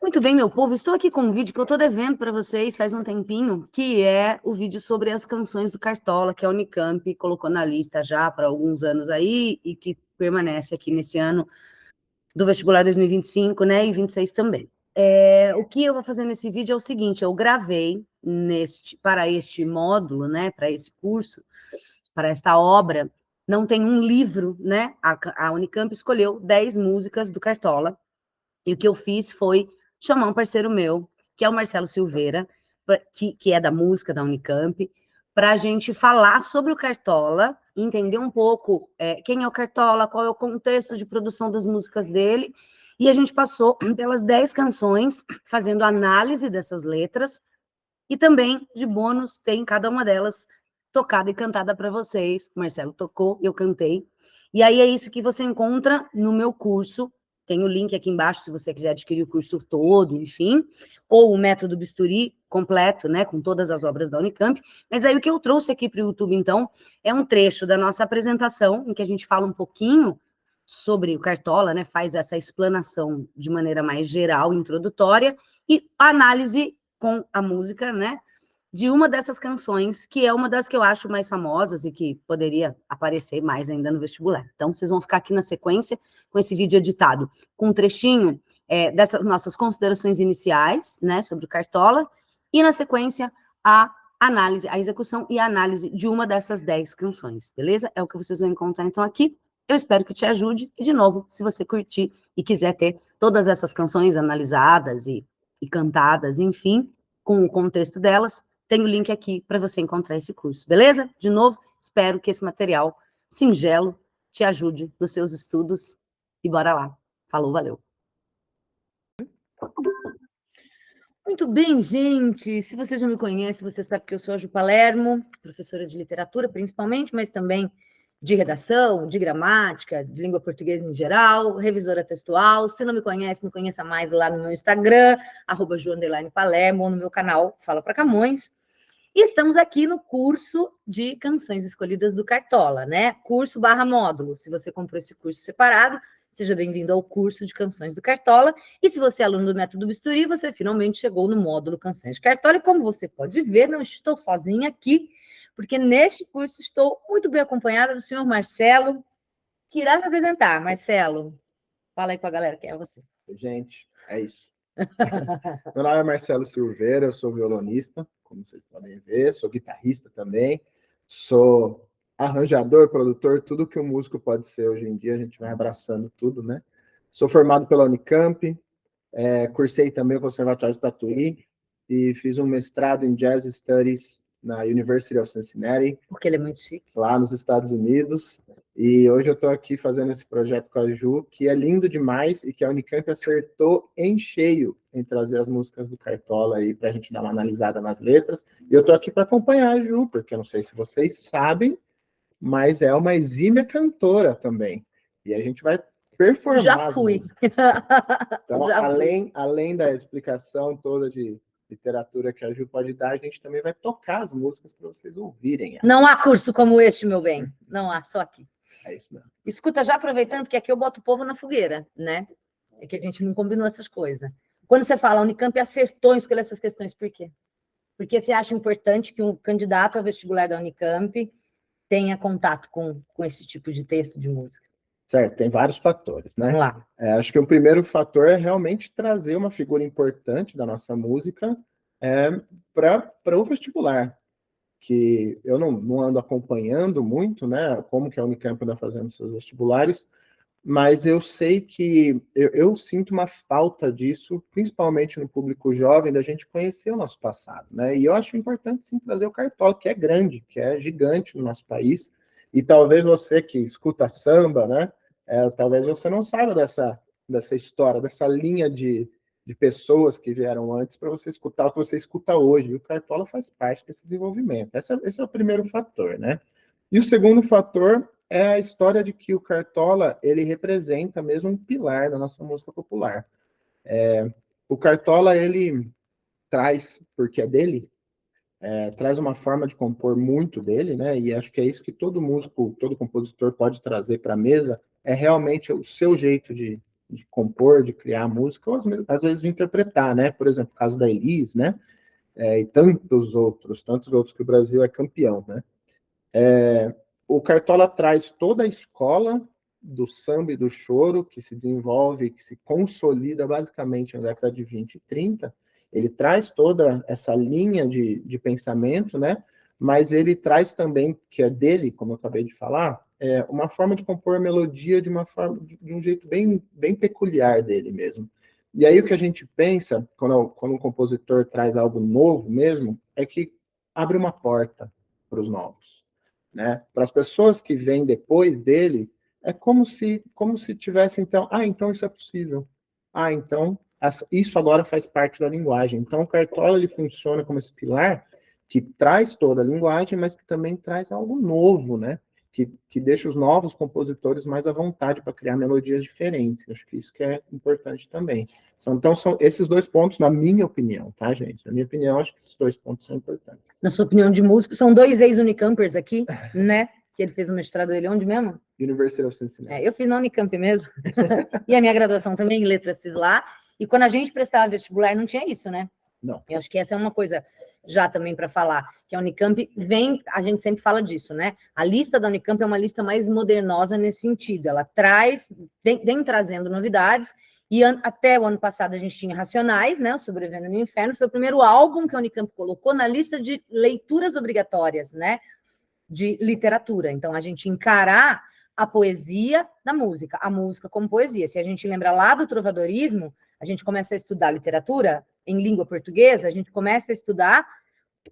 Muito bem, meu povo, estou aqui com um vídeo que eu estou devendo para vocês faz um tempinho, que é o vídeo sobre as canções do Cartola, que a Unicamp colocou na lista já para alguns anos aí e que permanece aqui nesse ano do vestibular 2025, né, e 26 também. O que eu vou fazer nesse vídeo é o seguinte, eu gravei para este módulo, né, para esse curso, para esta obra, não tem um livro, né, a Unicamp escolheu 10 músicas do Cartola, e o que eu fiz foi chamar um parceiro meu, que é o Marcelo Silveira, que é da música da Unicamp, para a gente falar sobre o Cartola, entender um pouco quem é o Cartola, qual é o contexto de produção das músicas dele, e a gente passou pelas 10 canções, fazendo análise dessas letras, e também, de bônus, tem cada uma delas tocada e cantada para vocês. O Marcelo tocou, eu cantei. E aí é isso que você encontra no meu curso. Tem o link aqui embaixo, se você quiser adquirir o curso todo, enfim. Ou o método Bisturi completo, né, com todas as obras da Unicamp. Mas aí o que eu trouxe aqui para o YouTube, então, é um trecho da nossa apresentação, em que a gente fala um pouquinho sobre o Cartola, né, faz essa explanação de maneira mais geral, introdutória, e análise com a música, né, de uma dessas canções, que é uma das que eu acho mais famosas e que poderia aparecer mais ainda no vestibular. Então, vocês vão ficar aqui na sequência com esse vídeo editado, com um trechinho dessas nossas considerações iniciais, né, sobre o Cartola, e na sequência a análise, a execução e a análise de uma dessas 10 canções, beleza? É o que vocês vão encontrar, então, aqui. Eu espero que te ajude, e, de novo, se você curtir e quiser ter todas essas canções analisadas e cantadas, enfim, com o contexto delas, tem o link aqui para você encontrar esse curso, beleza? De novo, espero que esse material singelo te ajude nos seus estudos e bora lá. Falou, valeu. Muito bem, gente. Se você já me conhece, você sabe que eu sou a Ju Palermo, professora de literatura principalmente, mas também de redação, de gramática, de língua portuguesa em geral, revisora textual. Se não me conhece, me conheça mais lá no meu Instagram, @ju_palermo, ou no meu canal Fala Pra Camões. E estamos aqui no curso de canções escolhidas do Cartola, né? Curso / módulo. Se você comprou esse curso separado, seja bem-vindo ao curso de canções do Cartola. E se você é aluno do Método Bisturi, você finalmente chegou no módulo Canções de Cartola. E como você pode ver, não estou sozinha aqui, porque neste curso estou muito bem acompanhada do senhor Marcelo, que irá me apresentar. Marcelo, fala aí com a galera quem é você. Gente, é isso. Meu nome é Marcelo Silveira, eu sou violonista, como vocês podem ver, sou guitarrista também, sou arranjador, produtor, tudo que um músico pode ser hoje em dia, a gente vai abraçando tudo, né? Sou formado pela Unicamp, cursei também o Conservatório de Tatuí e fiz um mestrado em Jazz Studies na University of Cincinnati. Porque ele é muito chique. Lá nos Estados Unidos. E hoje eu estou aqui fazendo esse projeto com a Ju, que é lindo demais e que a Unicamp acertou em cheio em trazer as músicas do Cartola aí para a gente dar uma analisada nas letras. E eu estou aqui para acompanhar a Ju, porque eu não sei se vocês sabem, mas é uma exímia cantora também. E a gente vai performar. Já fui. Então, além da explicação toda de literatura que a Ju pode dar, a gente também vai tocar as músicas para vocês ouvirem. Não há curso como este, meu bem. Não há, só aqui. É isso mesmo. Escuta, já aproveitando, porque aqui eu boto o povo na fogueira, né? É que a gente não combinou essas coisas. Quando você fala, a Unicamp acertou em escolher essas questões, por quê? Porque você acha importante que um candidato ao vestibular da Unicamp tenha contato com esse tipo de texto de música? Certo, tem vários fatores, né? Vamos lá. Acho que o primeiro fator é realmente trazer uma figura importante da nossa música para o vestibular, que eu não ando acompanhando muito, né? Como que a Unicamp anda fazendo seus vestibulares, mas eu sei que eu sinto uma falta disso, principalmente no público jovem, da gente conhecer o nosso passado, né? E eu acho importante, sim, trazer o Cartola, que é grande, que é gigante no nosso país, e talvez você que escuta samba, né? Talvez você não saiba dessa história, dessa linha de pessoas que vieram antes para você escutar o que você escuta hoje. E o Cartola faz parte desse desenvolvimento. Esse é o primeiro fator, né? E o segundo fator é a história de que o Cartola ele representa mesmo um pilar da nossa música popular. O Cartola ele traz, porque é dele, traz uma forma de compor muito dele, né? E acho que é isso que todo músico, todo compositor pode trazer para a mesa, é realmente o seu jeito de compor, de criar música, ou às vezes de interpretar, né? Por exemplo, o caso da Elis, né? E tantos outros que o Brasil é campeão, né? O Cartola traz toda a escola do samba e do choro que se desenvolve, que se consolida basicamente na década de 20 e 30. Ele traz toda essa linha de pensamento, né? Mas ele traz também, que é dele, como eu acabei de falar, uma forma de compor a melodia de um jeito bem peculiar dele mesmo. E aí o que a gente pensa, quando um compositor traz algo novo mesmo, é que abre uma porta para os novos, né? Para as pessoas que vêm depois dele, é como se tivesse, então, então isso é possível. Então isso agora faz parte da linguagem. Então o Cartola ele funciona como esse pilar que traz toda a linguagem, mas que também traz algo novo, né? Que deixa os novos compositores mais à vontade para criar melodias diferentes. Acho que isso que é importante também. Então, são esses dois pontos, na minha opinião, tá, gente? Na minha opinião, acho que esses dois pontos são importantes. Na sua opinião de músico, são 2 ex-Unicampers aqui, né? Que ele fez o mestrado dele onde mesmo? University of Cincinnati. Eu fiz na Unicamp mesmo. E a minha graduação também em letras fiz lá. E quando a gente prestava vestibular, não tinha isso, né? Não. Eu acho que essa é uma coisa já também para falar, que a Unicamp a gente sempre fala disso, né? A lista da Unicamp é uma lista mais modernosa nesse sentido. Ela vem trazendo novidades, e até o ano passado a gente tinha Racionais, né? O Sobrevivendo no Inferno, foi o primeiro álbum que a Unicamp colocou na lista de leituras obrigatórias, né? De literatura. Então, a gente encarar a poesia da música, a música como poesia. Se a gente lembra lá do trovadorismo, a gente começa a estudar literatura em língua portuguesa, a gente começa a estudar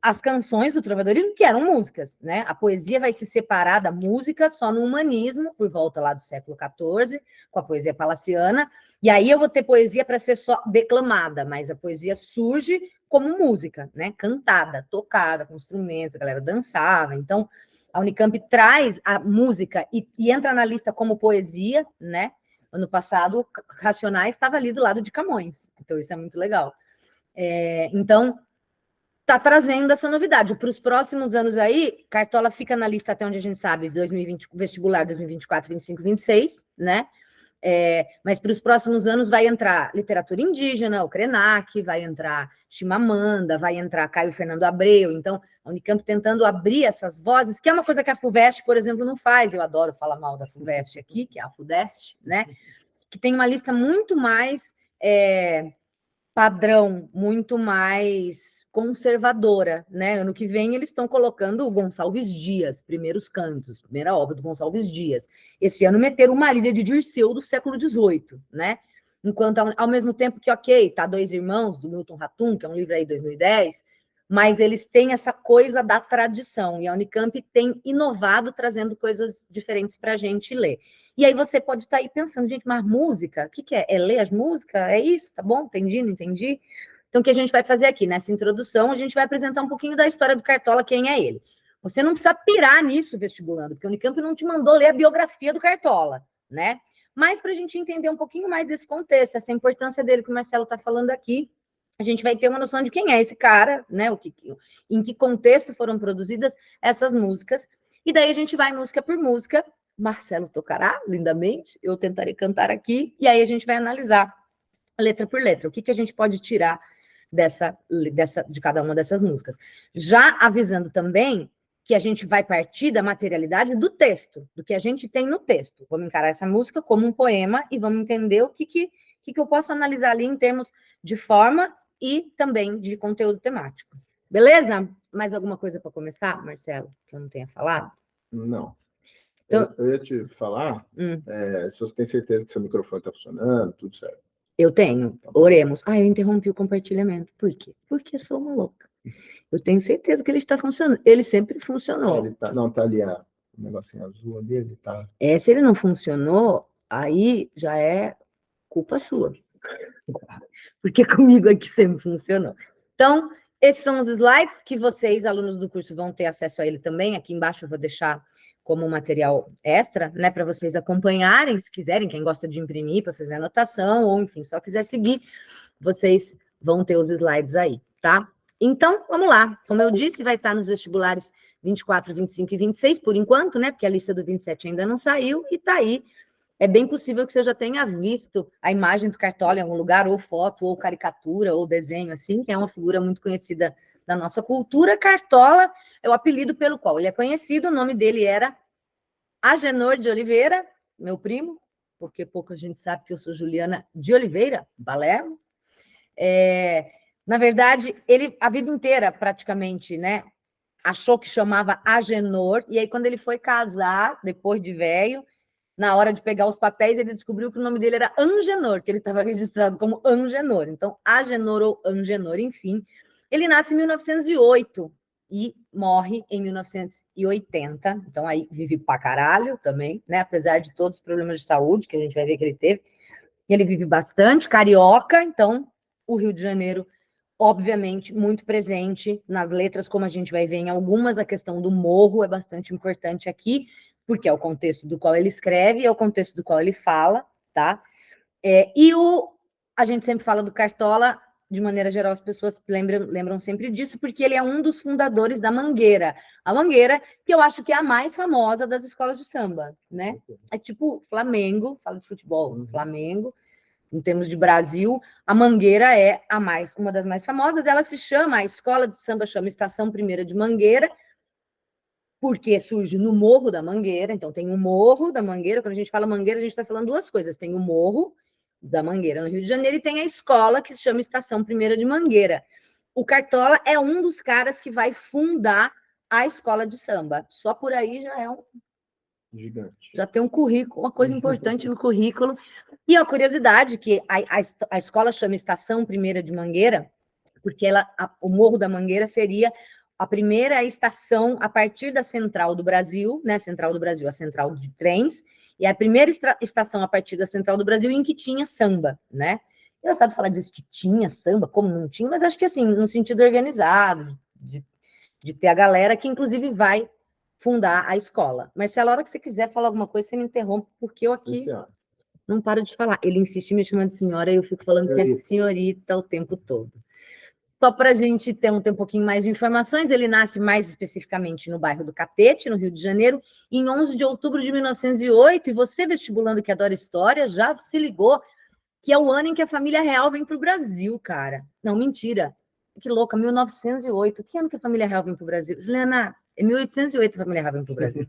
as canções do trovadorismo, que eram músicas, né? A poesia vai se separar da música só no humanismo, por volta lá do século XIV, com a poesia palaciana, e aí eu vou ter poesia para ser só declamada, mas a poesia surge como música, né? Cantada, tocada, com instrumentos, a galera dançava. Então, a Unicamp traz a música e entra na lista como poesia, né? Ano passado, Racionais estava ali do lado de Camões, então isso é muito legal. Então, está trazendo essa novidade. Para os próximos anos aí, Cartola fica na lista até onde a gente sabe, 2020, vestibular 2024, 25, 26, né? Mas para os próximos anos vai entrar literatura indígena, o Krenak, vai entrar Chimamanda, vai entrar Caio Fernando Abreu. Então, a Unicamp tentando abrir essas vozes, que é uma coisa que a FUVEST, por exemplo, não faz. Eu adoro falar mal da FUVEST aqui, que é a FUDEST, né? Que tem uma lista muito mais padrão, muito mais conservadora, né? Ano que vem eles estão colocando o Gonçalves Dias, Primeiros Cantos, primeira obra do Gonçalves Dias. Esse ano meteram o Marília de Dirceu do século XVIII, né? Enquanto, ao mesmo tempo que, ok, tá Dois Irmãos, do Milton Ratum, que é um livro aí de 2010, mas eles têm essa coisa da tradição, e a Unicamp tem inovado, trazendo coisas diferentes para a gente ler. E aí você pode estar aí pensando, gente, mas música, o que é? É ler as músicas? É isso? Tá bom? Entendi, não entendi? Então, o que a gente vai fazer aqui? Nessa introdução, a gente vai apresentar um pouquinho da história do Cartola, quem é ele. Você não precisa pirar nisso, vestibulando, porque o Unicamp não te mandou ler a biografia do Cartola, né? Mas para a gente entender um pouquinho mais desse contexto, essa importância dele que o Marcelo está falando aqui, a gente vai ter uma noção de quem é esse cara, né? Em que contexto foram produzidas essas músicas. E daí a gente vai música por música. Marcelo tocará lindamente, eu tentarei cantar aqui, e aí a gente vai analisar letra por letra. O que a gente pode tirar de cada uma dessas músicas. Já avisando também que a gente vai partir da materialidade do texto, do que a gente tem no texto. Vamos encarar essa música como um poema e vamos entender o que eu posso analisar ali em termos de forma e também de conteúdo temático. Beleza? Mais alguma coisa para começar, Marcelo, que eu não tenha falado? Não. Eu ia te falar, se você tem certeza que seu microfone está funcionando, tudo certo. Eu tenho. Oremos. Eu interrompi o compartilhamento. Por quê? Porque sou uma louca. Eu tenho certeza que ele está funcionando. Ele sempre funcionou. Ele tá ali o negocinho azul ali, ele tá... Se ele não funcionou, aí já é culpa sua. Porque comigo aqui sempre funcionou. Então, esses são os slides que vocês, alunos do curso, vão ter acesso a ele também. Aqui embaixo eu vou deixar como material extra, né, para vocês acompanharem, se quiserem, quem gosta de imprimir para fazer anotação, ou enfim, só quiser seguir, vocês vão ter os slides aí, tá? Então, vamos lá. Como eu disse, vai estar nos vestibulares 24, 25 e 26, por enquanto, né, porque a lista do 27 ainda não saiu, e tá aí é bem possível que você já tenha visto a imagem do Cartola em algum lugar, ou foto, ou caricatura, ou desenho, assim, que é uma figura muito conhecida da nossa cultura. Cartola é o apelido pelo qual ele é conhecido, o nome dele era Agenor de Oliveira, meu primo, porque pouca gente sabe que eu sou Juliana de Oliveira, Balermo. Na verdade, ele, a vida inteira, praticamente, né, achou que chamava Agenor, e aí quando ele foi casar, depois de velho, na hora de pegar os papéis, ele descobriu que o nome dele era Angenor, que ele estava registrado como Angenor. Então, Agenor ou Angenor, enfim. Ele nasce em 1908 e morre em 1980. Então, aí vive pra caralho também, né? Apesar de todos os problemas de saúde que a gente vai ver que ele teve. Ele vive bastante, carioca, então o Rio de Janeiro, obviamente, muito presente nas letras, como a gente vai ver em algumas, a questão do morro é bastante importante aqui, porque é o contexto do qual ele escreve, é o contexto do qual ele fala, tá? A gente sempre fala do Cartola, de maneira geral, as pessoas lembram sempre disso, porque ele é um dos fundadores da Mangueira. A Mangueira, que eu acho que é a mais famosa das escolas de samba, né? É tipo Flamengo, fala de futebol, Flamengo, em termos de Brasil, a Mangueira é uma das mais famosas. Ela se chama, a escola de samba chama Estação Primeira de Mangueira, porque surge no Morro da Mangueira. Então, tem o Morro da Mangueira. Quando a gente fala Mangueira, a gente está falando duas coisas. Tem o Morro da Mangueira, no Rio de Janeiro, e tem a escola que se chama Estação Primeira de Mangueira. O Cartola é um dos caras que vai fundar a escola de samba. Só por aí já é um... Gigante. Já tem um currículo, uma coisa importante no currículo. E a curiosidade que a escola chama Estação Primeira de Mangueira, porque o Morro da Mangueira seria a primeira estação a partir da Central do Brasil, né? Central do Brasil, a central de trens, e a primeira estação a partir da Central do Brasil em que tinha samba, né? Engraçado falar disso, que tinha samba, como não tinha, mas acho que assim, no sentido organizado, de ter a galera que, inclusive, vai fundar a escola. Marcelo, a hora que você quiser falar alguma coisa, você me interrompe, porque eu aqui não paro de falar. Ele insiste em me chamar de senhora e eu fico falando que é senhorita o tempo todo. Só para a gente ter um pouquinho mais de informações, ele nasce mais especificamente no bairro do Catete, no Rio de Janeiro, em 11 de outubro de 1908, e você, vestibulando que adora história, já se ligou que é o ano em que a família real vem para o Brasil, cara. Não, mentira. Que louca, 1908. Que ano que a família real vem para o Brasil? Juliana, é 1808 a família real vem para o Brasil.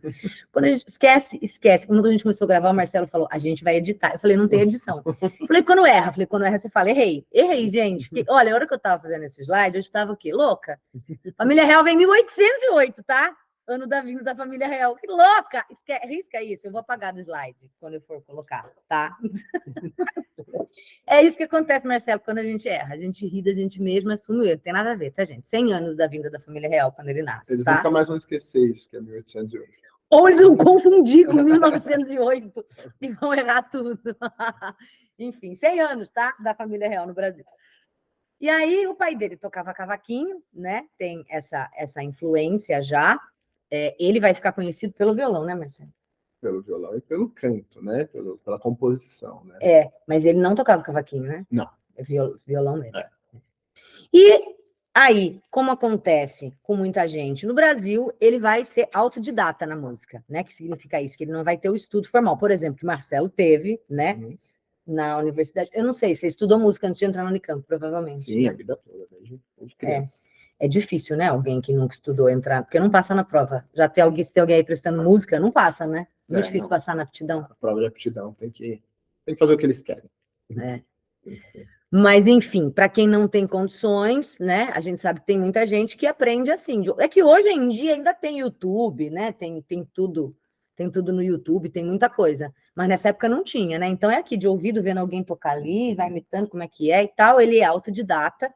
Quando a gente esquece. Quando a gente começou a gravar, o Marcelo falou, a gente vai editar. Eu falei, não tem edição. Eu falei, quando erra? Você fala, errei. Errei, gente. Porque, olha, a hora que eu estava fazendo esse slide, eu estava o quê? Louca. Família real vem em 1808, tá? Ano da vinda da família real. Que louca! Risca isso, eu vou apagar do slide quando eu for colocar, tá? É isso que acontece, Marcelo, quando a gente erra. A gente ri da gente mesmo, assume o erro. Tem nada a ver, tá, gente? 100 anos da vinda da família real, quando ele nasce, Eles tá? nunca mais vão esquecer isso, que é 1808. Ou eles vão confundir com 1908 e vão errar tudo. Enfim, 100 anos, tá? Da família real no Brasil. E aí, o pai dele tocava cavaquinho, né? Tem essa influência já. Ele vai ficar conhecido pelo violão, né, Marcelo? Pelo violão e pelo canto, né? Pela composição, né? Mas ele não tocava cavaquinho, né? Não. É violão mesmo. E aí, como acontece com muita gente no Brasil, ele vai ser autodidata na música, né? Que significa isso, que ele não vai ter o estudo formal. Por exemplo, que Marcelo teve, né? Na universidade. Eu não sei, você estudou música antes de entrar no Unicamp, provavelmente. Sim, né? A vida toda, desde criança. É difícil, né? Alguém que nunca estudou entrar, porque não passa na prova. Se tem alguém aí prestando música, não passa, né? Muito difícil passar na aptidão. A prova de aptidão tem que fazer o que eles querem. Mas, enfim, para quem não tem condições, né? A gente sabe que tem muita gente que aprende assim. É que hoje em dia ainda tem YouTube, né? Tem tudo no YouTube, tem muita coisa. Mas nessa época não tinha, né? Então é aqui de ouvido, vendo alguém tocar ali, vai imitando como é que é e tal. Ele é autodidata.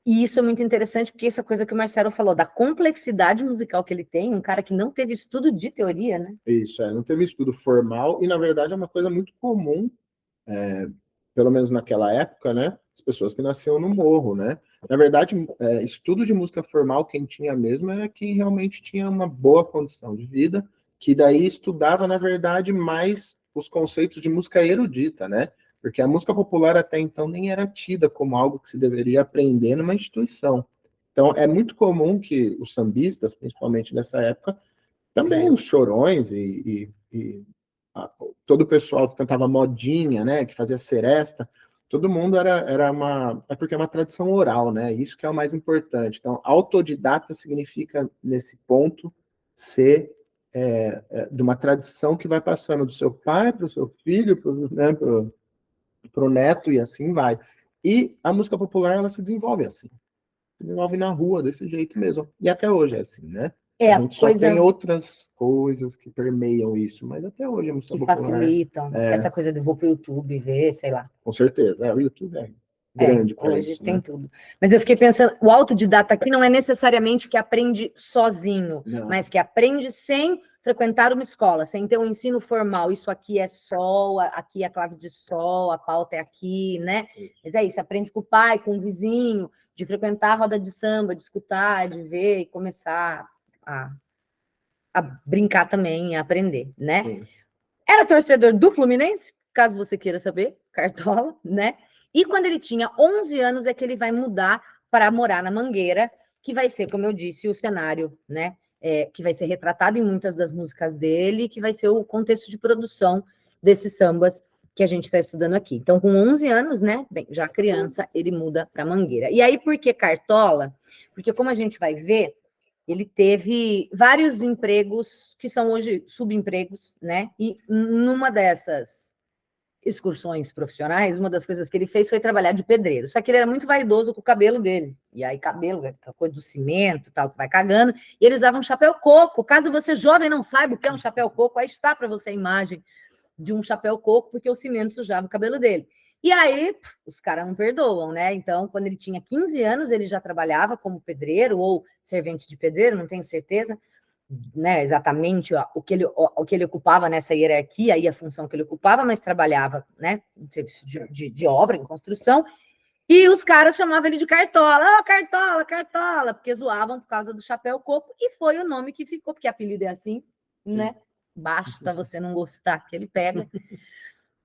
E isso é muito interessante, porque essa coisa que o Marcelo falou, da complexidade musical que ele tem, um cara que não teve estudo de teoria, né? Isso, não teve estudo formal, e na verdade é uma coisa muito comum, pelo menos naquela época, né? As pessoas que nasciam no morro, né? Na verdade, estudo de música formal, quem tinha mesmo era quem realmente tinha uma boa condição de vida, que daí estudava, na verdade, mais os conceitos de música erudita, né? Porque a música popular até então nem era tida como algo que se deveria aprender numa instituição. Então, é muito comum que os sambistas, principalmente nessa época, também os chorões e todo o pessoal que cantava modinha, né, que fazia seresta, todo mundo era uma... É porque é uma tradição oral, né? Isso que é o mais importante. Então, autodidata significa, nesse ponto, ser de uma tradição que vai passando do seu pai para o seu filho, pro neto, e assim vai. E a música popular, ela se desenvolve assim. Se desenvolve na rua, desse jeito mesmo. E até hoje é assim, né? A É, a gente só tem coisa outras coisas que permeiam isso, mas até hoje a música que popular facilitam, essa coisa de vou pro YouTube ver, sei lá. com certeza. O YouTube é grande para Hoje isso, tem né? tudo. Mas eu fiquei pensando, o autodidata aqui não é necessariamente que aprende sozinho, Não. mas que aprende sem frequentar uma escola, sem ter um ensino formal. Isso aqui é sol, aqui é a clave de sol, a pauta é aqui, né? Mas é isso, aprende com o pai, com o vizinho, de frequentar a roda de samba, de escutar, de ver e começar a, a brincar também, a aprender, né? Sim. Era torcedor do Fluminense, caso você queira saber, Cartola, né? E quando ele tinha 11 anos é que ele vai mudar para morar na Mangueira, que vai ser, como eu disse, o cenário, né? Que vai ser retratado em muitas das músicas dele, que vai ser o contexto de produção desses sambas que a gente está estudando aqui. Então, com 11 anos, né? Bem, já criança, ele muda para Mangueira. E aí, por que Cartola? Porque, como a gente vai ver, ele teve vários empregos que são hoje subempregos, né? E numa dessas excursões profissionais, uma das coisas que ele fez foi trabalhar de pedreiro. Só que ele era muito vaidoso com o cabelo dele. E aí, cabelo, a coisa do cimento, tal, que vai cagando. E ele usava um chapéu coco. Caso você jovem não saiba o que é um chapéu coco, aí está para você a imagem de um chapéu coco, porque o cimento sujava o cabelo dele. E aí, os caras não perdoam, né? Então, quando ele tinha 15 anos, ele já trabalhava como pedreiro ou servente de pedreiro, não tenho certeza, né, exatamente o que ele ocupava nessa hierarquia e a função que ele ocupava, mas trabalhava, né, em serviço de obra, em construção, e os caras chamavam ele de Cartola, oh, Cartola, Cartola, porque zoavam por causa do chapéu coco, e foi o nome que ficou, porque apelido é assim, né? Basta você não gostar que ele pega.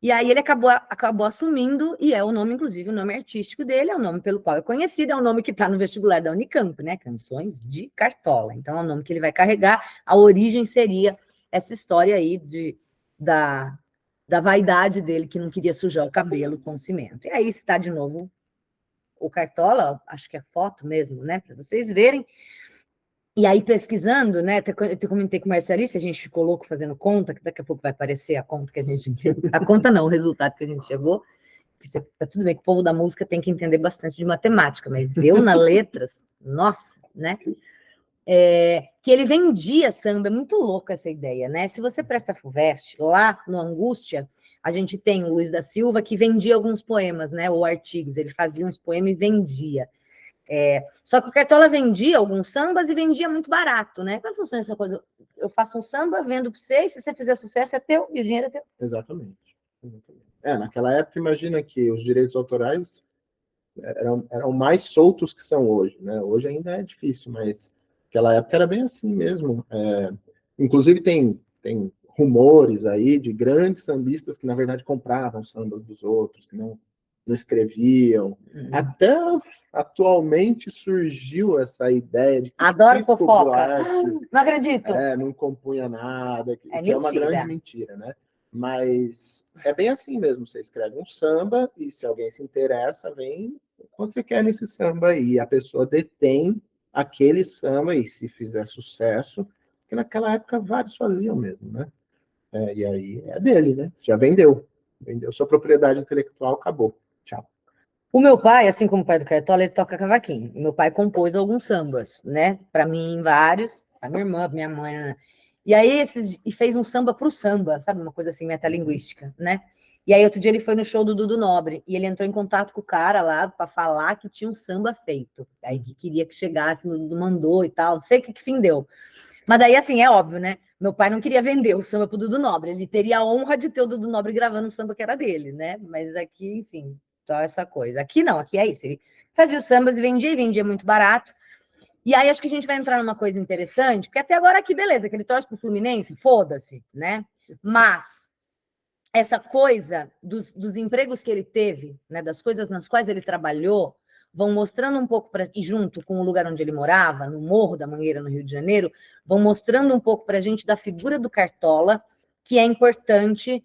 E aí ele acabou assumindo, e é o nome, inclusive, o nome artístico dele, é o nome pelo qual é conhecido, é o nome que está no vestibular da Unicamp, né? Canções de Cartola. Então é o nome que ele vai carregar. A origem seria essa história aí da vaidade dele, que não queria sujar o cabelo com cimento. E aí está de novo o Cartola, acho que é foto mesmo, né? Para vocês verem. E aí, pesquisando, né? Eu comentei com o Marcelice, a gente ficou louco fazendo conta, que daqui a pouco vai aparecer a conta que a gente. A conta não, o resultado que a gente chegou. Tá tudo bem que o povo da música tem que entender bastante de matemática, mas eu, na letras, nossa, né? Que ele vendia samba, é muito louca essa ideia, né? Se você presta FUVEST, lá no Angústia, a gente tem o Luiz da Silva que vendia alguns poemas, né? Ou artigos, ele fazia uns poemas e vendia. Só que o Cartola vendia alguns sambas e vendia muito barato, né? Como funciona essa coisa? Eu faço um samba, vendo para você, e se você fizer sucesso é teu e o dinheiro é teu. Exatamente. Naquela época, imagina que os direitos autorais eram mais soltos que são hoje, né? Hoje ainda é difícil, mas naquela época era bem assim mesmo. Inclusive tem rumores aí de grandes sambistas que na verdade compravam sambas dos outros, que não escreviam. Até atualmente surgiu essa ideia de que Adoro Chico fofoca. Buarque Não acredito. não compunha nada, É que é uma mentira. grande mentira, né? Mas é bem assim mesmo, você escreve um samba e se alguém se interessa, vem quando você quer nesse samba aí. A pessoa detém aquele samba e se fizer sucesso, que naquela época vários faziam mesmo, né? E aí é dele, né? Já vendeu. Vendeu sua propriedade intelectual, acabou. Tchau. O meu pai, assim como o pai do Cartola, ele toca cavaquinho. Meu pai compôs alguns sambas, né? Para mim, vários. Para minha irmã, pra minha mãe. Né? E aí, e fez um samba pro samba, sabe? Uma coisa assim, metalinguística, né? E aí, outro dia, ele foi no show do Dudu Nobre. E ele entrou em contato com o cara lá para falar que tinha um samba feito. Aí, que queria que chegasse, o Dudu mandou e tal. Não sei o que fim deu. Mas daí, assim, é óbvio, né? Meu pai não queria vender o samba pro Dudu Nobre. Ele teria a honra de ter o Dudu Nobre gravando um samba que era dele, né? Mas aqui, enfim, só essa coisa. Aqui não, aqui é isso. Ele fazia os sambas e vendia muito barato. E aí acho que a gente vai entrar numa coisa interessante, porque até agora aqui, beleza, que ele torce pro Fluminense, foda-se, né? Mas essa coisa dos empregos que ele teve, né, das coisas nas quais ele trabalhou, vão mostrando um pouco, e junto com o lugar onde ele morava, no Morro da Mangueira, no Rio de Janeiro, vão mostrando um pouco para a gente da figura do Cartola, que é importante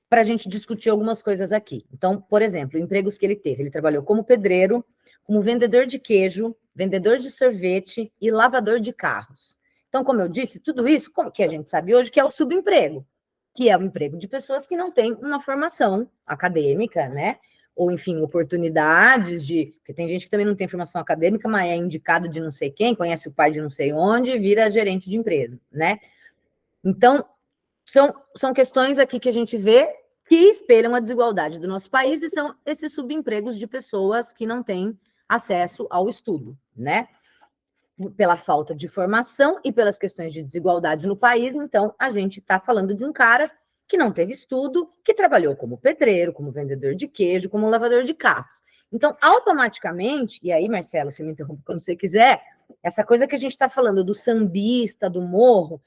para a gente discutir algumas coisas aqui. Então, por exemplo, empregos que ele teve. Ele trabalhou como pedreiro, como vendedor de queijo, vendedor de sorvete e lavador de carros. Então, como eu disse, tudo isso, como que a gente sabe hoje, que é o subemprego, que é o emprego de pessoas que não têm uma formação acadêmica, né? Ou, enfim, oportunidades de... Porque tem gente que também não tem formação acadêmica, mas é indicado de não sei quem, conhece o pai de não sei onde e vira gerente de empresa, né? Então, são questões aqui que a gente vê que espelham a desigualdade do nosso país e são esses subempregos de pessoas que não têm acesso ao estudo, né? Pela falta de formação e pelas questões de desigualdade no país, então a gente está falando de um cara que não teve estudo, que trabalhou como pedreiro, como vendedor de queijo, como lavador de carros. Então, automaticamente, e aí, Marcelo, você me interrompe quando você quiser, essa coisa que a gente está falando do sambista, do morro,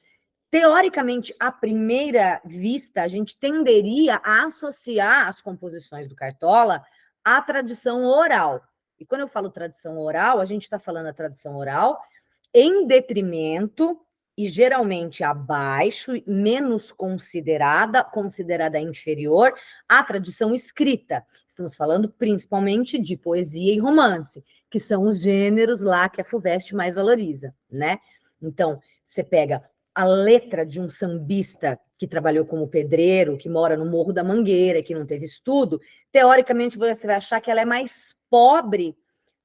teoricamente, à primeira vista, a gente tenderia a associar as composições do Cartola à tradição oral. E quando eu falo tradição oral, a gente está falando a tradição oral em detrimento e geralmente abaixo, menos considerada inferior à tradição escrita. Estamos falando principalmente de poesia e romance, que são os gêneros lá que a FUVEST mais valoriza, né? Então, você pega a letra de um sambista que trabalhou como pedreiro, que mora no Morro da Mangueira, que não teve estudo, teoricamente você vai achar que ela é mais pobre,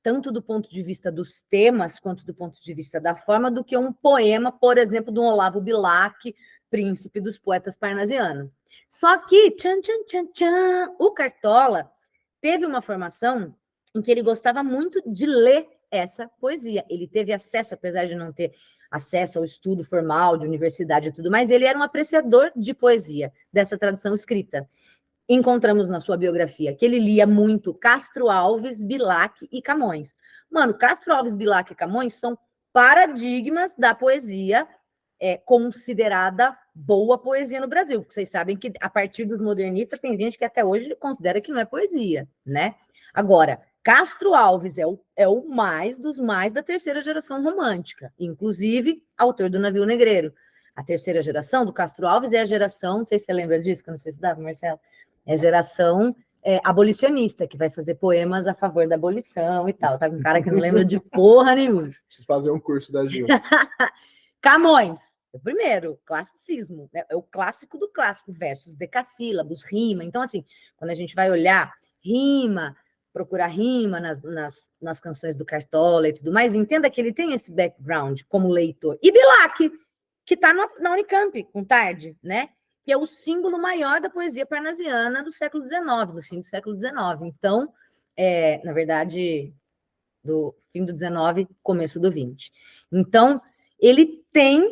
tanto do ponto de vista dos temas, quanto do ponto de vista da forma, do que um poema, por exemplo, do Olavo Bilac, príncipe dos poetas parnasianos. Só que, tchan, tchan, tchan, tchan, o Cartola teve uma formação em que ele gostava muito de ler essa poesia. Ele teve acesso, apesar de não ter acesso ao estudo formal de universidade e tudo mais, ele era um apreciador de poesia, dessa tradição escrita. Encontramos na sua biografia que ele lia muito Castro Alves, Bilac e Camões. Mano, Castro Alves, Bilac e Camões são paradigmas da poesia considerada boa poesia no Brasil. Porque vocês sabem que a partir dos modernistas tem gente que até hoje considera que não é poesia, né? Agora, Castro Alves é o mais dos mais da terceira geração romântica, inclusive autor do Navio Negreiro. A terceira geração do Castro Alves é a geração, não sei se você lembra disso, quando você estudava, Marcelo, é a geração abolicionista, que vai fazer poemas a favor da abolição e tal. Tá com um cara que não lembra de porra nenhuma. Preciso fazer um curso da Gil. Camões, o primeiro, classicismo, né? É o clássico do clássico, versos decassílabos, rima. Então, assim, quando a gente vai olhar rima, procurar rima nas canções do Cartola e tudo mais, entenda que ele tem esse background como leitor. E Bilac, que está na Unicamp, com Tarde, né? Que é o símbolo maior da poesia parnasiana do século XIX, do fim do século XIX. Então, na verdade, do fim do XIX, começo do XX. Então, ele tem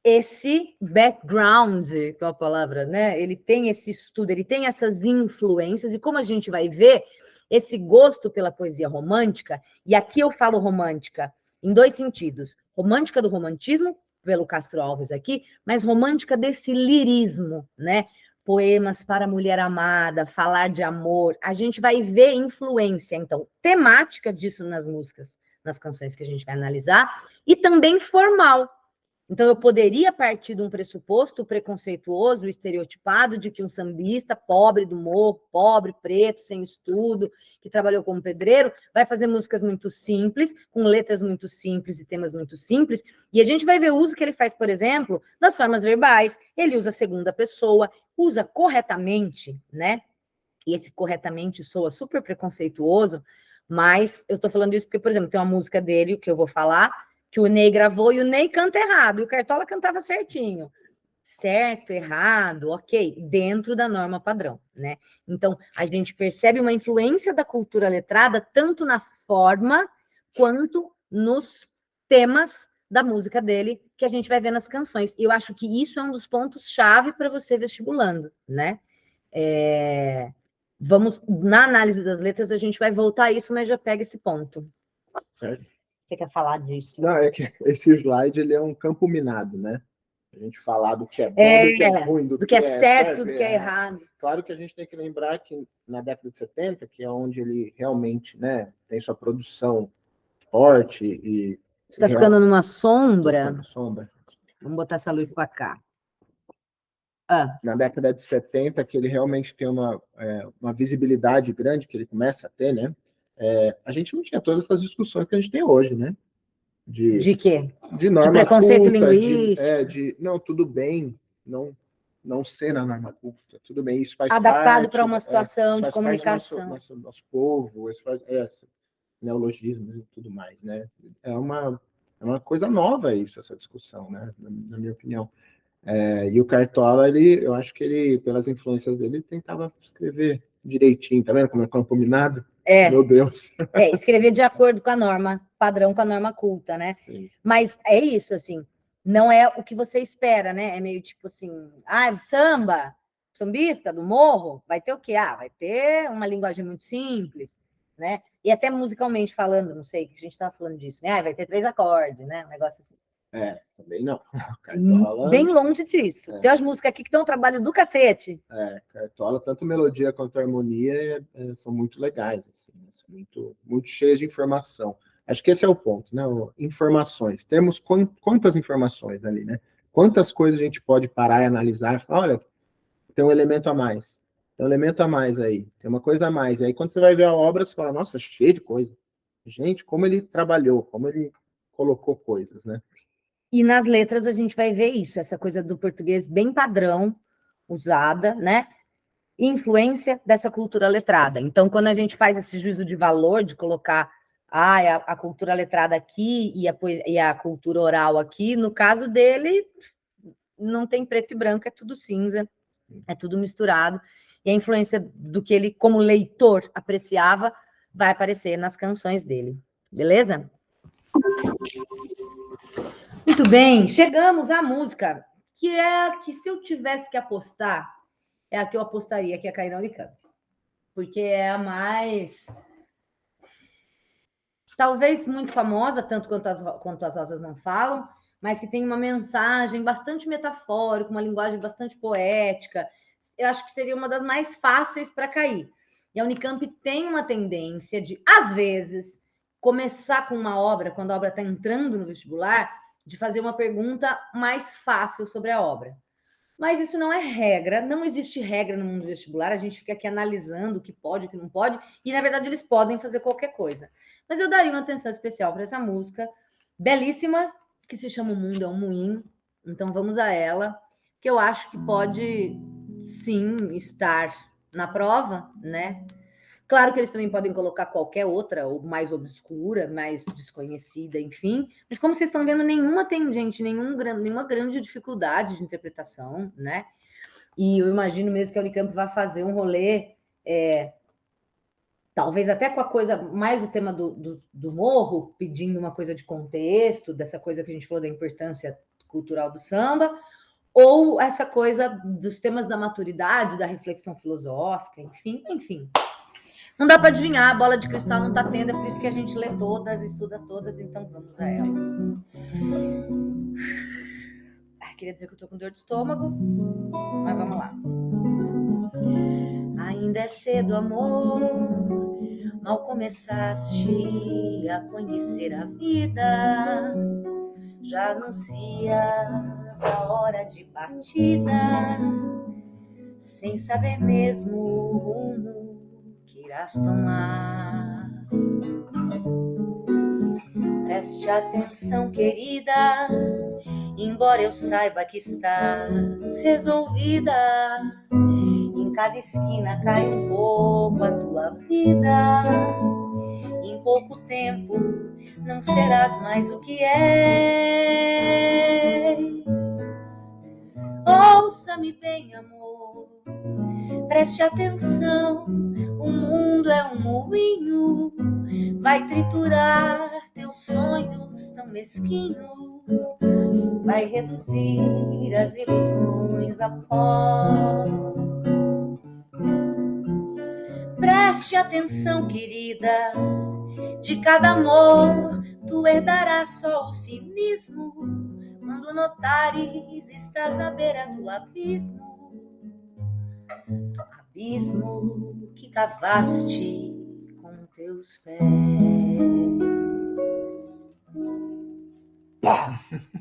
esse background, que é a palavra, né? Ele tem esse estudo, ele tem essas influências, e como a gente vai ver, esse gosto pela poesia romântica, e aqui eu falo romântica em dois sentidos: romântica do romantismo, pelo Castro Alves aqui, mas romântica desse lirismo, né? Poemas para a mulher amada, falar de amor. A gente vai ver influência, então, temática disso nas músicas, nas canções que a gente vai analisar, e também formal. Então, eu poderia partir de um pressuposto preconceituoso, estereotipado, de que um sambista pobre do morro, pobre, preto, sem estudo, que trabalhou como pedreiro, vai fazer músicas muito simples, com letras muito simples e temas muito simples, e a gente vai ver o uso que ele faz, por exemplo, das formas verbais, ele usa a segunda pessoa, usa corretamente, né? E esse corretamente soa super preconceituoso, mas eu tô falando isso porque, por exemplo, tem uma música dele, que eu vou falar, que o Ney gravou e o Ney canta errado, e o Cartola cantava certinho. Certo, errado, ok, dentro da norma padrão, né? Então, a gente percebe uma influência da cultura letrada tanto na forma quanto nos temas da música dele, que a gente vai ver nas canções. E eu acho que isso é um dos pontos-chave para você vestibulando, né? Vamos, na análise das letras, a gente vai voltar a isso, mas já pega esse ponto. Certo? Você quer falar disso? Não, é que esse slide ele é um campo minado, né? A gente falar do que é bom, do que é ruim, do que é certo, do que é errado. Claro que a gente tem que lembrar que na década de 70, que é onde ele realmente, né, tem sua produção forte e... Você está ficando numa sombra. Sombra. Vamos botar essa luz para cá. na década de 70, que ele realmente tem uma visibilidade grande, que ele começa a ter, né? A gente não tinha todas essas discussões que a gente tem hoje, né? De, De quê? de De norma preconceito culta, linguístico, não, tudo bem, não ser na norma culta, tudo bem, isso faz adaptado para parte, uma isso situação de faz parte do comunicação. nosso povo, isso faz, neologismo e tudo mais, né? É uma coisa nova isso, essa discussão, né? Na minha opinião. E o Cartola, eu acho que ele, pelas influências dele, ele tentava escrever direitinho, tá vendo como é combinado? Meu É, Deus. escrever de acordo com a norma, padrão com a norma culta, né? Sim. Mas é isso, assim, não é o que você espera, né? É meio tipo assim, samba, sambista do morro, vai ter o quê? Vai ter uma linguagem muito simples, né? E até musicalmente falando, não sei, que a gente estava falando disso, né? Vai ter 3 acordes, né? Um negócio assim. Também não. Cartola, Bem longe disso. Tem as músicas aqui que estão um trabalho do cacete. Cartola, tanto melodia quanto harmonia, são muito legais, assim, né? São muito, muito cheias de informação. Acho que esse é o ponto, né? Informações. Temos quantas informações ali, né? Quantas coisas a gente pode parar e analisar e falar, olha, tem um elemento a mais. Tem um elemento a mais aí. Tem uma coisa a mais. E aí, quando você vai ver a obra, você fala, nossa, cheio de coisa. Gente, como ele trabalhou, como ele colocou coisas, né? E nas letras a gente vai ver isso, essa coisa do português bem padrão, usada, né? Influência dessa cultura letrada. Então, quando a gente faz esse juízo de valor, de colocar a cultura letrada aqui e a cultura oral aqui, no caso dele, não tem preto e branco, é tudo cinza, é tudo misturado. E a influência do que ele, como leitor, apreciava, vai aparecer nas canções dele. Beleza? Muito bem, chegamos à música, que é a que, se eu tivesse que apostar, é a que eu apostaria que ia cair na Unicamp. Porque é a mais, talvez muito famosa, tanto quanto as Rosas Não Falam, mas que tem uma mensagem bastante metafórica, uma linguagem bastante poética. Eu acho que seria uma das mais fáceis para cair. E a Unicamp tem uma tendência de, às vezes, começar com uma obra, quando a obra está entrando no vestibular, de fazer uma pergunta mais fácil sobre a obra. Mas isso não é regra, não existe regra no mundo vestibular, a gente fica aqui analisando o que pode, o que não pode, e na verdade eles podem fazer qualquer coisa. Mas eu daria uma atenção especial para essa música, belíssima, que se chama O Mundo é um Moinho, então vamos a ela, que eu acho que pode sim estar na prova, né? Claro que eles também podem colocar qualquer outra, ou mais obscura, mais desconhecida, enfim. Mas como vocês estão vendo, nenhuma tem, gente, nenhuma grande dificuldade de interpretação, né? E eu imagino mesmo que a Unicamp vai fazer um rolê, talvez até com a coisa, mais o tema do morro, pedindo uma coisa de contexto, dessa coisa que a gente falou da importância cultural do samba, ou essa coisa dos temas da maturidade, da reflexão filosófica, enfim. Não dá para adivinhar, a bola de cristal não está tendo, é por isso que a gente lê todas, estuda todas, então vamos a ela. Queria dizer que eu tô com dor de estômago, mas vamos lá. Ainda é cedo, amor, mal começaste a conhecer a vida, já anuncias a hora de partida, sem saber mesmo o rumo que irás tomar. Preste atenção, querida, embora eu saiba que estás resolvida. Em cada esquina cai um pouco a tua vida. Em pouco tempo não serás mais o que és. Ouça-me bem, amor, preste atenção. O mundo é um moinho, vai triturar teus sonhos tão mesquinhos, vai reduzir as ilusões a pó. Preste atenção, querida, de cada amor tu herdarás só o cinismo. Quando notares, estás à beira do abismo, abismo que cavaste com teus pés.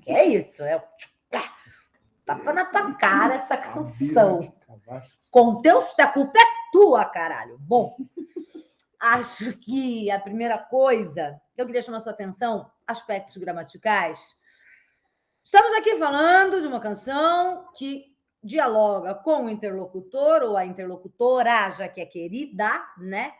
Que é isso? Tapa na tua cara essa canção. Abismo de Cavastos. Com teus pés, a culpa é tua, caralho. Bom, acho que a primeira coisa que eu queria chamar sua atenção, aspectos gramaticais. Estamos aqui falando de uma canção que dialoga com o interlocutor ou a interlocutora, já que é querida, né?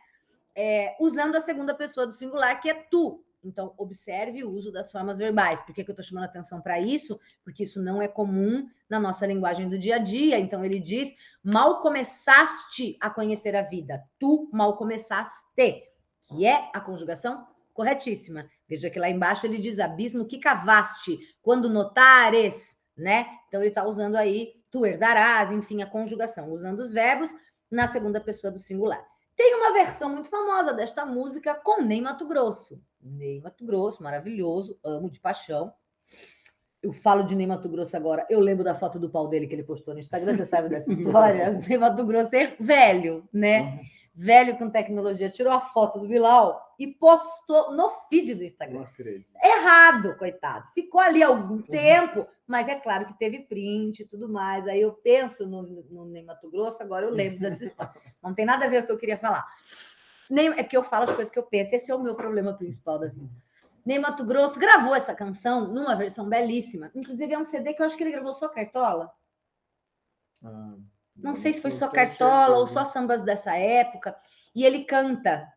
Usando a segunda pessoa do singular, que é tu. Então, observe o uso das formas verbais. Por que eu estou chamando atenção para isso? Porque isso não é comum na nossa linguagem do dia a dia. Então, ele diz, mal começaste a conhecer a vida. Tu mal começaste, que é a conjugação corretíssima. Veja que lá embaixo ele diz, abismo que cavaste, quando notares, né? Então, ele está usando aí, tu herdarás, enfim, a conjugação, usando os verbos na segunda pessoa do singular. Tem uma versão muito famosa desta música com Ney Matogrosso. Ney Matogrosso, maravilhoso, amo de paixão. Eu falo de Ney Matogrosso agora, eu lembro da foto do pau dele que ele postou no Instagram, você sabe dessa história? Ney Matogrosso é velho, né? Velho com tecnologia, tirou a foto do Bilal e postou no feed do Instagram. Não acredito. Errado, coitado. Ficou ali algum tempo, mas é claro que teve print e tudo mais. Aí eu penso no Ney Matogrosso, agora eu lembro dessa história. Não tem nada a ver com o que eu queria falar. É porque eu falo as coisas que eu penso. Esse é o meu problema principal da vida. Ney Matogrosso gravou essa canção numa versão belíssima. Inclusive, é um CD que eu acho que ele gravou só Cartola. Não sei se foi só Cartola ou só sambas dessa época. E ele canta: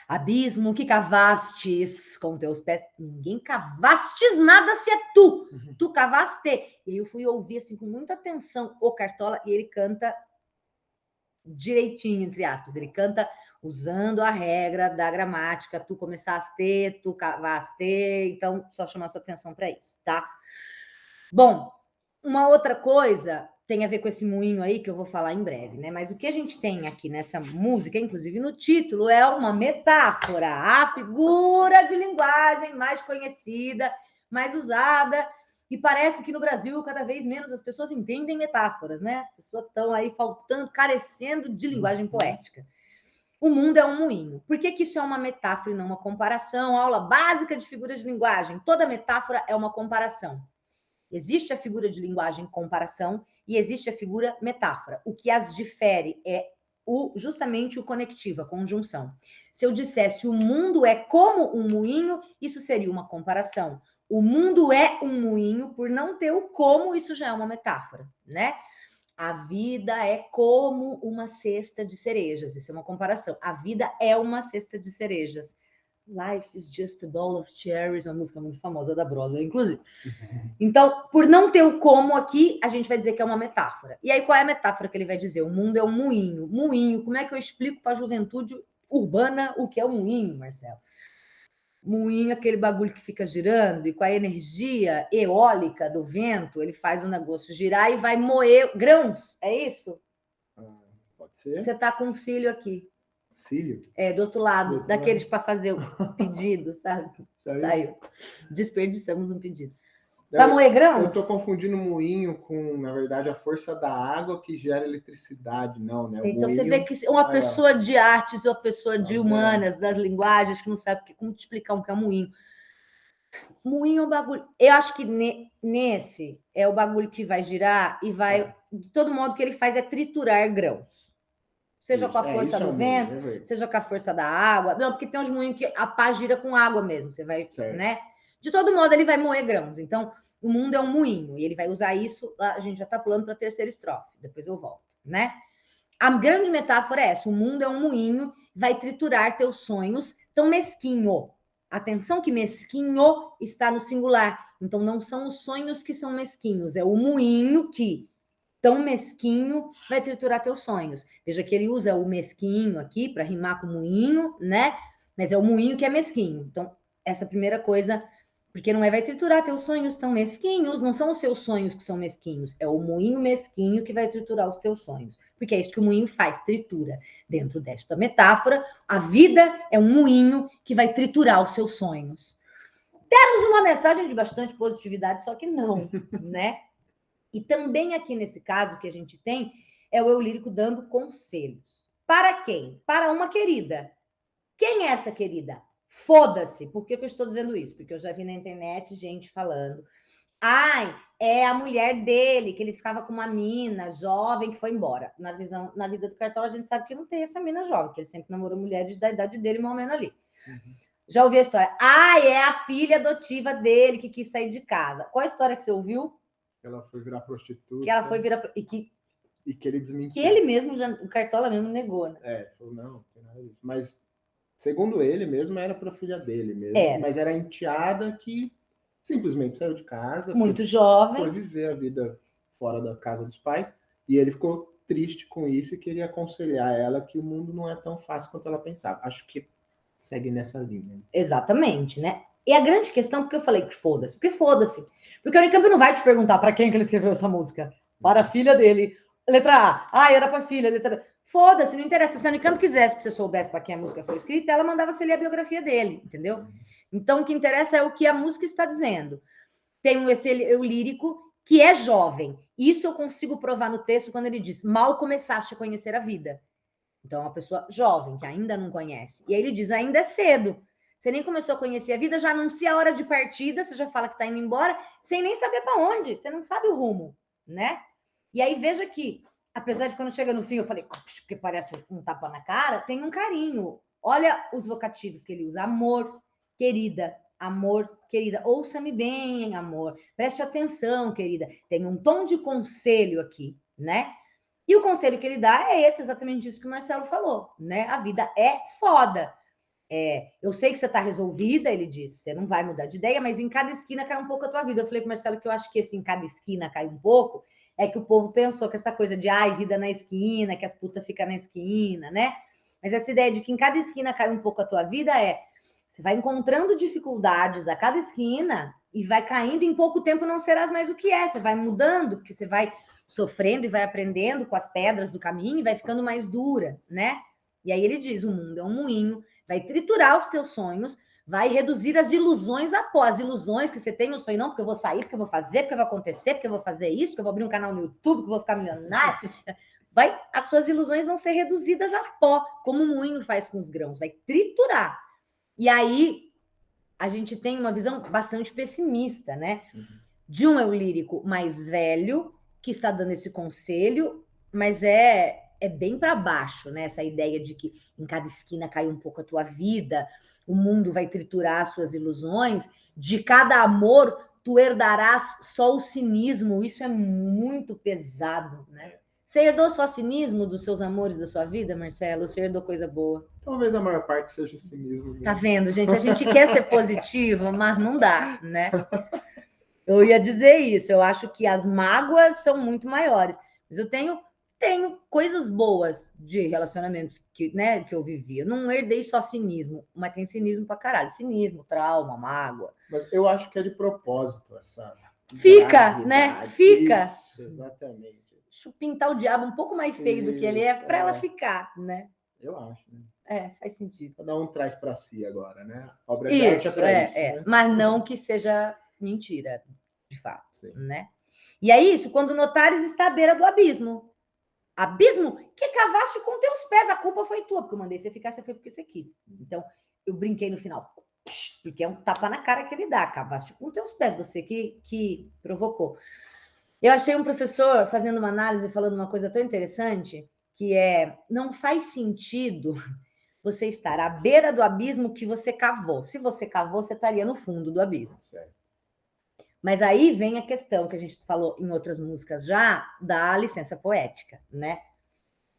abismo que cavastes com teus pés. Ninguém cavastes nada se é tu. Tu cavaste. E aí eu fui ouvir assim com muita atenção o Cartola e ele canta direitinho, entre aspas. Ele canta usando a regra da gramática. Tu começaste, tu cavaste. Então, só chamar sua atenção para isso, tá? Bom, uma outra coisa tem a ver com esse moinho aí que eu vou falar em breve, né? Mas o que a gente tem aqui nessa música, inclusive no título, é uma metáfora, a figura de linguagem mais conhecida, mais usada, e parece que no Brasil cada vez menos as pessoas entendem metáforas, né? As pessoas estão aí faltando, carecendo de linguagem poética. O mundo é um moinho. Por que isso é uma metáfora e não uma comparação? Aula básica de figuras de linguagem. Toda metáfora é uma comparação. Existe a figura de linguagem comparação e existe a figura metáfora. O que as difere é justamente o conectivo, a conjunção. Se eu dissesse o mundo é como um moinho, isso seria uma comparação. O mundo é um moinho, por não ter o como, isso já é uma metáfora, né? A vida é como uma cesta de cerejas, isso é uma comparação. A vida é uma cesta de cerejas. Life is just a bowl of cherries, uma música muito famosa da Broadway, inclusive. Então, por não ter o como aqui, a gente vai dizer que é uma metáfora. E aí, qual é a metáfora que ele vai dizer? O mundo é um moinho. Moinho, como é que eu explico para a juventude urbana o que é um moinho, Marcelo? Moinho é aquele bagulho que fica girando e com a energia eólica do vento, ele faz o negócio girar e vai moer grãos, é isso? Pode ser. Você tá com um cílio aqui. Cílio? Do outro lado, daqueles para fazer o pedido, sabe? Saiu. Desperdiçamos um pedido. Para moer grãos? Eu estou confundindo moinho com, na verdade, a força da água que gera eletricidade, não, né? Então moinho, você vê que uma pessoa de artes ou uma pessoa de humanas, das linguagens, que não sabe como te explicar o que é moinho. Moinho é um bagulho. Eu acho que nesse é o bagulho que vai girar e vai. De todo modo, o que ele faz é triturar grãos. Seja com a força do vento, seja com a força da água. Não, porque tem uns moinhos que a pá gira com água mesmo. Você vai, né? De todo modo, ele vai moer grãos. Então, o mundo é um moinho. E ele vai usar isso. A gente já está pulando para a terceira estrofe. Depois eu volto, né? A grande metáfora é essa. O mundo é um moinho, vai triturar teus sonhos. Tão mesquinho. Atenção que mesquinho está no singular. Então, não são os sonhos que são mesquinhos. É o moinho que... tão mesquinho, vai triturar teus sonhos. Veja que ele usa o mesquinho aqui para rimar com moinho, né? Mas é o moinho que é mesquinho. Então, essa primeira coisa, porque não vai triturar teus sonhos tão mesquinhos, não são os seus sonhos que são mesquinhos, é o moinho mesquinho que vai triturar os teus sonhos. Porque é isso que o moinho faz, tritura. Dentro desta metáfora, a vida é um moinho que vai triturar os seus sonhos. Temos uma mensagem de bastante positividade, só que não, né? E também aqui nesse caso que a gente tem é o eu lírico dando conselhos. Para quem? Para uma querida. Quem é essa querida? Foda-se. Por que eu estou dizendo isso? Porque eu já vi na internet gente falando Ai, é a mulher dele, que ele ficava com uma mina jovem que foi embora. Na vida do Cartola, a gente sabe que não tem essa mina jovem, que ele sempre namorou mulheres da idade dele, mais ou menos ali. Já ouvi a história. Ai, é a filha adotiva dele que quis sair de casa. Qual a história que você ouviu? Ela foi virar prostituta. Que ela foi virar... E que ele desmentiu. Que ele mesmo, o Cartola mesmo negou, né? Falou, não, não tem nada disso. Mas, segundo ele mesmo, era para filha dele mesmo. Mas era a enteada que simplesmente saiu de casa. Muito jovem. Foi viver a vida fora da casa dos pais. E ele ficou triste com isso e queria aconselhar ela que o mundo não é tão fácil quanto ela pensava. Acho que segue nessa linha. Exatamente, né? E a grande questão, porque eu falei que foda-se. Porque foda-se. Porque o Unicamp não vai te perguntar para quem que ele escreveu essa música. Para a filha dele. Letra A. Ah, era para a filha. Letra B. Foda-se, não interessa. Se a Unicamp quisesse que você soubesse para quem a música foi escrita, ela mandava você ler a biografia dele, entendeu? Então, o que interessa é o que a música está dizendo. Tem esse lírico que é jovem. Isso eu consigo provar no texto quando ele diz: mal começaste a conhecer a vida. Então, é uma pessoa jovem, que ainda não conhece. E aí ele diz: ainda é cedo. Você nem começou a conhecer a vida, já anuncia a hora de partida, você já fala que está indo embora, sem nem saber para onde. Você não sabe o rumo, né? E aí veja que, apesar de quando chega no fim, eu falei, porque parece um tapa na cara, tem um carinho. Olha os vocativos que ele usa: amor, querida, amor, querida, ouça-me bem, amor, preste atenção, querida. Tem um tom de conselho aqui, né? E o conselho que ele dá é esse, exatamente isso que o Marcelo falou, né? A vida é foda. Eu sei que você está resolvida, ele disse, você não vai mudar de ideia, mas em cada esquina cai um pouco a tua vida. Eu falei para o Marcelo que eu acho que esse em cada esquina cai um pouco, é que o povo pensou que essa coisa de vida na esquina, que as putas ficam na esquina, né? Mas essa ideia de que em cada esquina cai um pouco a tua vida você vai encontrando dificuldades a cada esquina e vai caindo, em pouco tempo não serás mais o que é, você vai mudando, porque você vai sofrendo e vai aprendendo com as pedras do caminho e vai ficando mais dura, né? E aí ele diz: o mundo é um moinho, vai triturar os teus sonhos, vai reduzir as ilusões as ilusões que você tem no sonho, não, porque eu vou sair, porque eu vou fazer, porque vai acontecer, porque eu vou fazer isso, porque eu vou abrir um canal no YouTube, porque eu vou ficar milionário. As suas ilusões vão ser reduzidas a pó, como o moinho faz com os grãos, vai triturar. E aí a gente tem uma visão bastante pessimista, né? De um eu lírico mais velho, que está dando esse conselho, mas é bem para baixo, né? Essa ideia de que em cada esquina cai um pouco a tua vida, o mundo vai triturar as suas ilusões, de cada amor tu herdarás só o cinismo. Isso é muito pesado, né? Você herdou só cinismo dos seus amores da sua vida, Marcelo? Ou você herdou coisa boa? Talvez a maior parte seja cinismo. Mesmo. Tá vendo, gente? A gente quer ser positivo, mas não dá, né? Eu ia dizer isso, eu acho que as mágoas são muito maiores. Mas eu tenho coisas boas de relacionamentos que eu vivi. Eu não herdei só cinismo, mas tem cinismo pra caralho. Cinismo, trauma, mágoa. Mas eu acho que é de propósito essa. Fica, né? Fica. Isso, exatamente. Deixa eu pintar o diabo um pouco mais feio do que ele é para ela ficar, né? Eu acho, né? Faz sentido. Cada um traz para si agora, né? Obra de arte é para isso, né? Mas não que seja mentira, de fato, né? E é isso, quando notares está à beira do abismo. Abismo que cavaste com teus pés, a culpa foi tua, porque eu mandei você ficar, você foi porque você quis. Então, eu brinquei no final, porque é um tapa na cara que ele dá, cavaste com teus pés, você que provocou. Eu achei um professor fazendo uma análise, falando uma coisa tão interessante, que não faz sentido você estar à beira do abismo que você cavou. Se você cavou, você estaria no fundo do abismo. Certo. Mas aí vem a questão que a gente falou em outras músicas já, da licença poética, né?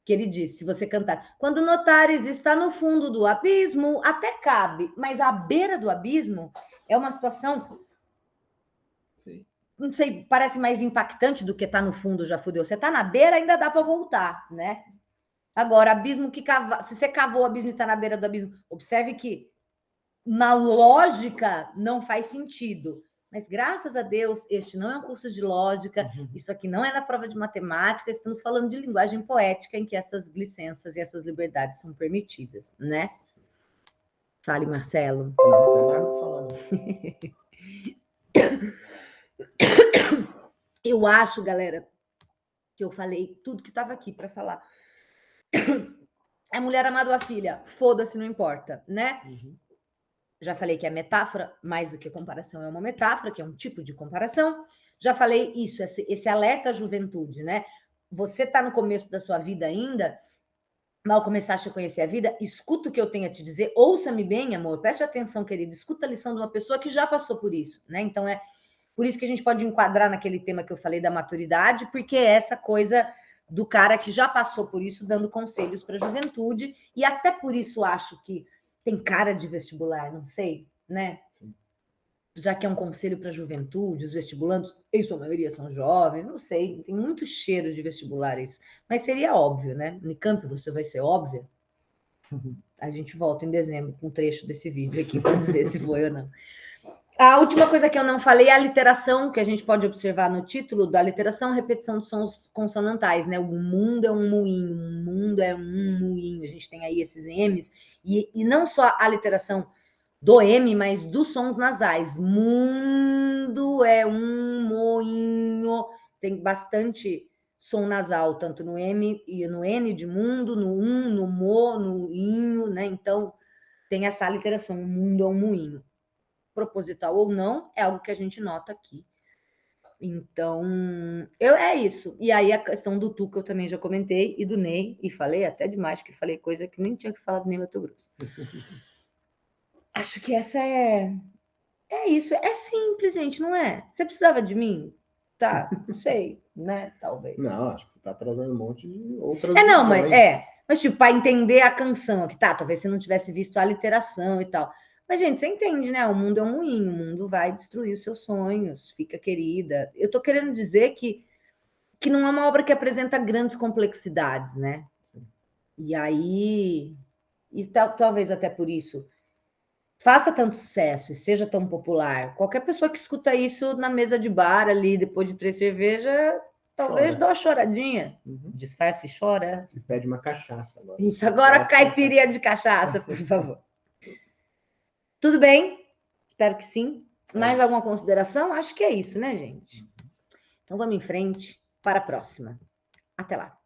Que ele diz, se você cantar, quando notares está no fundo do abismo, até cabe, mas à beira do abismo é uma situação... Sim. Não sei, parece mais impactante do que tá no fundo, já fudeu. Você tá na beira, ainda dá para voltar, né? Agora, abismo que se você cavou o abismo e tá na beira do abismo, observe que na lógica não faz sentido. Mas graças a Deus, este não é um curso de lógica, isso aqui não é na prova de matemática, estamos falando de linguagem poética em que essas licenças e essas liberdades são permitidas, né? Fale, Marcelo. Não tem nada pra falar. Eu acho, galera, que eu falei tudo que estava aqui para falar. A mulher amada ou a filha, foda-se, não importa, né? Já falei que é metáfora, mais do que comparação é uma metáfora, que é um tipo de comparação. Já falei isso, esse alerta à juventude, né? Você está no começo da sua vida ainda, mal começaste a conhecer a vida, escuta o que eu tenho a te dizer, ouça-me bem, amor, preste atenção, querido, escuta a lição de uma pessoa que já passou por isso, né? Então, é por isso que a gente pode enquadrar naquele tema que eu falei da maturidade, porque é essa coisa do cara que já passou por isso, dando conselhos para a juventude, e até por isso acho que tem cara de vestibular, não sei, né? Já que é um conselho para a juventude, os vestibulandos, em sua maioria são jovens, não sei, tem muito cheiro de vestibular isso. Mas seria óbvio, né? Unicamp, você vai ser óbvia. A gente volta em dezembro com um trecho desse vídeo aqui para dizer se foi ou não. A última coisa que eu não falei é a literação, que a gente pode observar no título da literação, repetição de sons consonantais, né? O mundo é um moinho, o mundo é um moinho. A gente tem aí esses M's, e não só a literação do M, mas dos sons nasais. Mundo é um moinho. Tem bastante som nasal, tanto no M e no N de mundo, no no mo, no inho, né? Então, tem essa literação. O mundo é um moinho. Proposital ou não, é algo que a gente nota aqui. Então, é isso. E aí a questão do Tu, que eu também já comentei, e do Ney, e falei até demais, porque falei coisa que nem tinha que falar do Ney Mato Grosso. Acho que essa é isso. É simples, gente, não é? Você precisava de mim? Tá, não sei, né? Talvez. Não, acho que você está trazendo um monte de outras Não, visões. mas tipo, para entender a canção aqui, tá? Talvez você não tivesse visto a literação e tal. Mas, gente, você entende, né? O mundo é um moinho, o mundo vai destruir os seus sonhos, fica querida. Eu tô querendo dizer que não é uma obra que apresenta grandes complexidades, né? E aí, talvez até por isso, faça tanto sucesso e seja tão popular. Qualquer pessoa que escuta isso na mesa de bar ali, depois de 3 cervejas, talvez dê uma choradinha. Disfarce e chora. E pede uma cachaça agora. Isso, agora caipirinha de cachaça, por favor. Tudo bem? Espero que sim. Mais alguma consideração? Acho que é isso, né, gente? Então vamos em frente para a próxima. Até lá.